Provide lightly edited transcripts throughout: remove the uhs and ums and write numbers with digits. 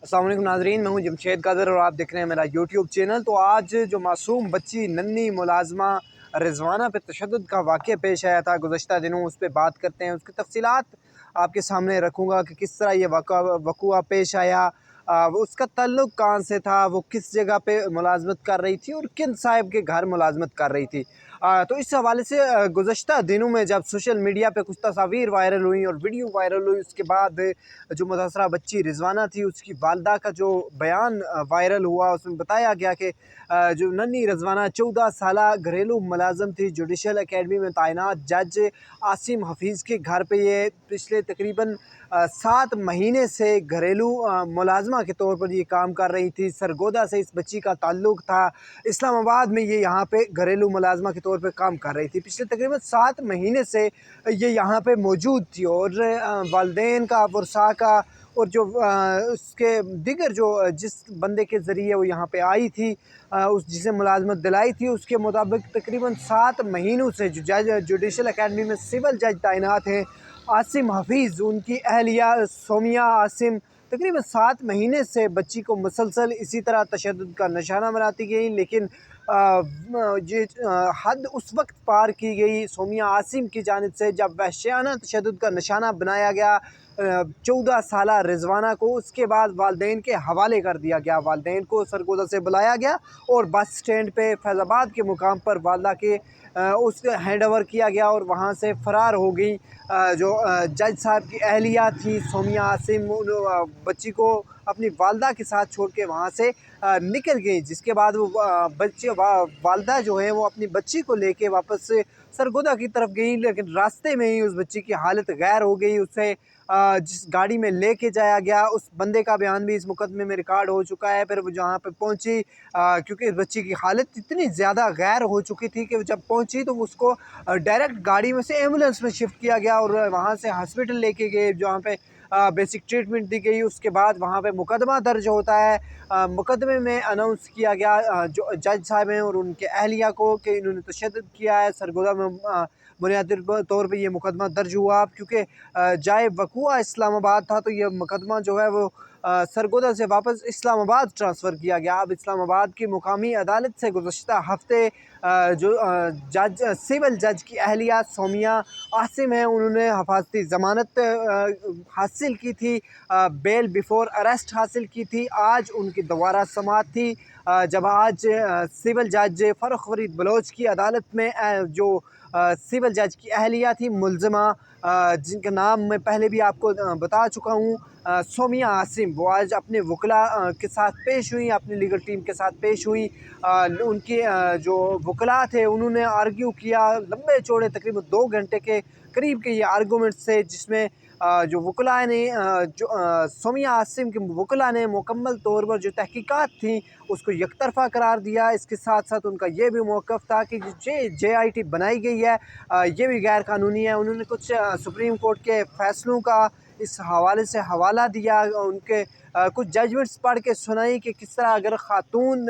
अस्सलाम वालेकुम नाज़रीन, मैं हूं जमशेद कादर और आप देख रहे हैं मेरा यूट्यूब चैनल। तो आज जो मासूम बच्ची नन्ही मुलाजमा रिजवाना पे तशद्दुद का वाक़या पेश आया था गुज़श्ता दिनों, उस पर बात करते हैं। उसकी तफसीलात आपके सामने रखूँगा कि किस तरह ये वक़ुआ पेश आया, वो उसका ताल्लुक़ कहाँ से था, वो किस जगह पे मुलाजमत कर रही थी और किन साहब के घर मुलाजमत कर रही थी। तो इस हवाले से गुज़श्ता दिनों में जब सोशल मीडिया पे कुछ तस्वीर वायरल हुई और वीडियो वायरल हुई, उसके बाद जो मुतासरा बच्ची रिजवाना थी उसकी वालदा का जो बयान वायरल हुआ, उसमें बताया गया कि जो नन्ही रिजवाना 14 साला घरेलू मुलाजम थी, जुडिशल अकेडमी में तैनात जज आसिम हफीज़ के घर पे ये पिछले तकरीबन 7 महीने से घरेलू मुलाजमा के तौर पर ये काम कर रही थी। सरगोदा से इस बच्ची का ताल्लुक़ था। इस्लामाबाद में ये यहाँ पे घरेलू मुलाजमा के तौर पे काम कर रही थी। पिछले तकरीबन 7 महीने से ये यहाँ पे मौजूद थी और वालिदैन का, वर्सा का और जो उसके दीगर जो जिस बंदे के ज़रिए वो यहाँ पे आई थी, उस जिसे मुलाजमत दिलाई थी, उसके मुताबिक तकरीबन 7 महीनों से जो जज जुडिशल अकेडमी में सिविल जज तैनात हैं आसिम हफीज़, उनकी अहलिया सोमिया आसिम तकरीबन 7 महीने से बच्ची को मुसलसल इसी तरह तशद्दुद का निशाना बनाती गई। लेकिन ये हद उस वक्त पार की गई सोमिया आसिम की जानिब से जब वहशियाना तशद्दुद का निशाना बनाया गया 14 साला रिजवाना को। उसके बाद वालिदैन के हवाले कर दिया गया। वालिदैन को सरगोदा से बुलाया गया और बस स्टैंड पे फैज़ाबाद के मुकाम पर वालदा के उसको हैंड ओवर किया गया और वहाँ से फ़रार हो गई। जो जज साहब की अहलिया थी सोमिया आसिम, बच्ची को अपनी वालदा के साथ छोड़ के वहाँ से निकल गई, जिसके बाद वो बच्ची वालदा जो है वो अपनी बच्ची को लेके वापस सरगोदा की तरफ गई। लेकिन रास्ते में ही उस बच्ची की हालत गैर हो गई। उसे जिस गाड़ी में लेके जाया गया उस बंदे का बयान भी इस मुकदमे में रिकॉर्ड हो चुका है। फिर वो जहाँ पे पहुँची, क्योंकि इस बच्ची की हालत इतनी ज़्यादा गैर हो चुकी थी कि जब पहुँची तो उसको डायरेक्ट गाड़ी में से एम्बुलेंस में शिफ्ट किया गया और वहाँ से हॉस्पिटल लेके गए, जहाँ पे बेसिक ट्रीटमेंट दी गई। उसके बाद वहाँ पे मुकदमा दर्ज होता है। मुकदमे में अनाउंस किया गया जो जज साहब हैं और उनके अहलिया को कि इन्होंने तशद्दुद किया है। सरगोदा में बुनियादी तौर पे ये मुकदमा दर्ज हुआ, क्योंकि जाए वक़ुआ इस्लामाबाद था तो ये मुकदमा जो है वो सरगोदा से वापस इस्लामाबाद ट्रांसफ़र किया गया। अब इस्लामाबाद की मुकामी अदालत से गुज़श्ता हफ़्ते जो जज सिविल जज की अहलिया सोमिया आसिम है, उन्होंने हिफाजती ज़मानत हासिल की थी, बेल बिफ़ोर अरेस्ट हासिल की थी। आज उनकी दोबारा समाअत थी, जब आज सिविल जज फ़र्रुख फरीद बलोच की अदालत में जो सिविल जज की अहलिया थी मुल्ज़िमा, जिनका नाम मैं पहले भी आपको बता चुका हूँ, सोमिया आसिम, वो आज अपने वकला के साथ पेश हुई, अपनी लीगल टीम के साथ पेश हुई। उनके जो वकला थे उन्होंने आर्ग्यू किया लंबे चौड़े तकरीबन 2 घंटे के करीब के ये आर्गूमेंट्स थे, जिसमें जो वकला ने जो सोमिया आसिम के वकला ने मुकम्मल तौर पर जो तहकीकात थी उसको यकतरफ़ा करार दिया। इसके साथ साथ उनका ये भी मौक़िफ़ था कि JIT बनाई गई है ये भी गैर कानूनी है। उन्होंने कुछ सुप्रीम कोर्ट के फ़ैसलों का इस हवाले से हवाला दिया, उनके कुछ जजमेंट्स पढ़ के सुनाई कि किस तरह अगर ख़ातून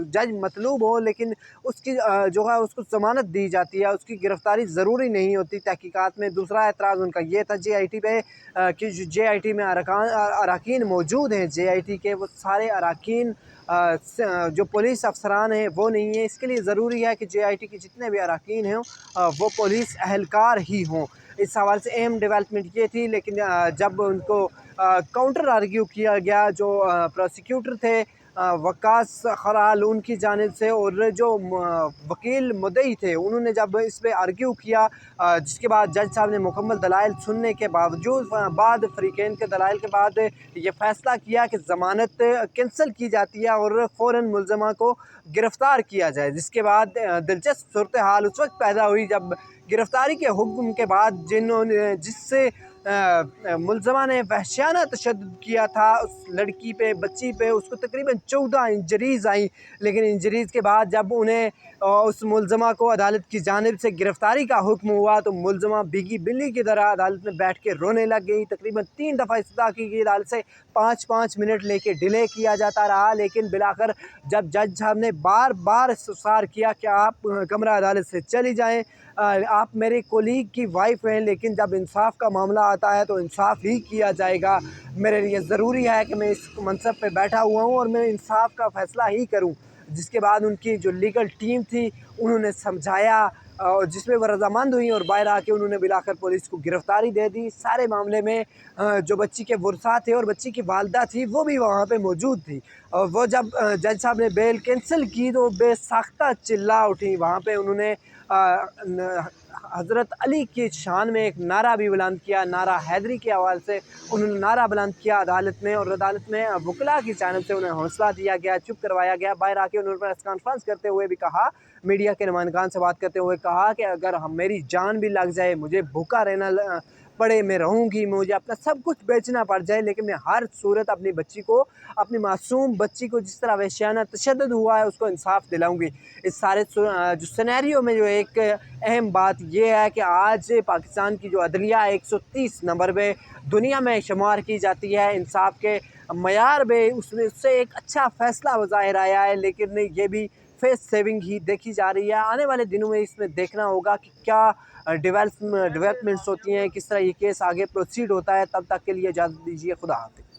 जज मतलूब हो लेकिन उसकी जो है उसको ज़मानत दी जाती है, उसकी गिरफ़्तारी ज़रूरी नहीं होती तहकीकात में। दूसरा एतराज़ उनका ये था JIT पे कि जो JIT में अरकान मौजूद हैं JIT के, वो सारे अरकान जो पुलिस अफसरान हैं वो नहीं है। इसके लिए ज़रूरी है कि JIT के जितने भी अरकान हैं वो पुलिस अहलकार ही हों। इस हवाले से अहम डेवलपमेंट ये थी। लेकिन जब उनको काउंटर आर्ग्यू किया गया, जो प्रोसिक्यूटर थे वकास खराल, उनकी जानिब से, और जो वकील मुद्दई थे उन्होंने जब इस पे आर्ग्यू किया, जिसके बाद जज साहब ने मुकम्मल दलाइल सुनने के बावजूद बाद फ़रीक़ैन के दलाइल के बाद ये फ़ैसला किया कि ज़मानत कैंसिल की जाती है और फ़ौरन मुल्ज़िमा को गिरफ़्तार किया जाए। जिसके बाद दिलचस्प सूरत हाल उस वक्त पैदा हुई जब गिरफ़्तारी के हुक्म के बाद जिससे मुल्ज़िमा ने वहशियाना तशद्दुद किया था उस लड़की पे, बच्ची पे, उसको तकरीबन 14 इंजरीज़ आई। लेकिन इंजरीज़ के बाद जब उन्हें उस मुल्ज़िमा को अदालत की जानिब से गिरफ़्तारी का हुक्म हुआ तो मुल्ज़िमा भीगी बिल्ली की तरह अदालत में बैठ के रोने लग गई। तकरीबन 3 दफ़ा इस्तदा की गई, अदालत से 5-5 मिनट लेके डिले किया जाता रहा। लेकिन बिलाखिर जब जज साहब ने बार बार इस्तफ़सार किया कि आप कमरा अदालत से चली जाएँ, आप मेरे कोलीग की वाइफ हैं, लेकिन जब इंसाफ का मामला आता है तो इंसाफ ही किया जाएगा। मेरे लिए ज़रूरी है कि मैं इस मनसब पे बैठा हुआ हूँ और मैं इंसाफ का फ़ैसला ही करूँ। जिसके बाद उनकी जो लीगल टीम थी उन्होंने समझाया और जिसमें वो रज़ामंद हुई और बाहर आके उन्होंने बिलाकर पुलिस को गिरफ़्तारी दे दी। सारे मामले में जो बच्ची के वरसा थे और बच्ची की वालिदा थी वो भी वहाँ पे मौजूद थी। और वो जब जज साहब ने बेल कैंसिल की तो बेसाख्ता चिल्ला उठी। वहाँ पे उन्होंने हज़रत अली की शान में एक नारा भी बुलंद किया। नारा हैदरी के हवाले से उन्होंने नारा बुलंद किया अदालत में, और अदालत में वकला की जानिब से उन्हें हौसला दिया गया, चुप करवाया गया। बाहर आके उन्होंने प्रेस कॉन्फ्रेंस करते हुए भी कहा, मीडिया के नुमाइंदगान से बात करते हुए कहा कि अगर मेरी जान भी लग जाए, मुझे भूखा रहना पड़े, मैं रहूँगी, मुझे अपना सब कुछ बेचना पड़ जाए, लेकिन मैं हर सूरत अपनी बच्ची को, अपनी मासूम बच्ची को जिस तरह वहशियाना तशद्दुद हुआ है उसको इंसाफ दिलाऊंगी। इस सारे जो सिनेरियो में जो एक अहम बात ये है कि आज पाकिस्तान की जो अदलिया 130 नंबर पे दुनिया में शुमार की जाती है इंसाफ के मयार में, उसमें उससे एक अच्छा फ़ैसला ज़ाहिर आया है, लेकिन ये भी फेस सेविंग ही देखी जा रही है। आने वाले दिनों में इसमें देखना होगा कि क्या डेवलपमेंट्स होती हैं, किस तरह ये केस आगे प्रोसीड होता है। तब तक के लिए इजाज़त दीजिए, खुदा हाफ़िज़।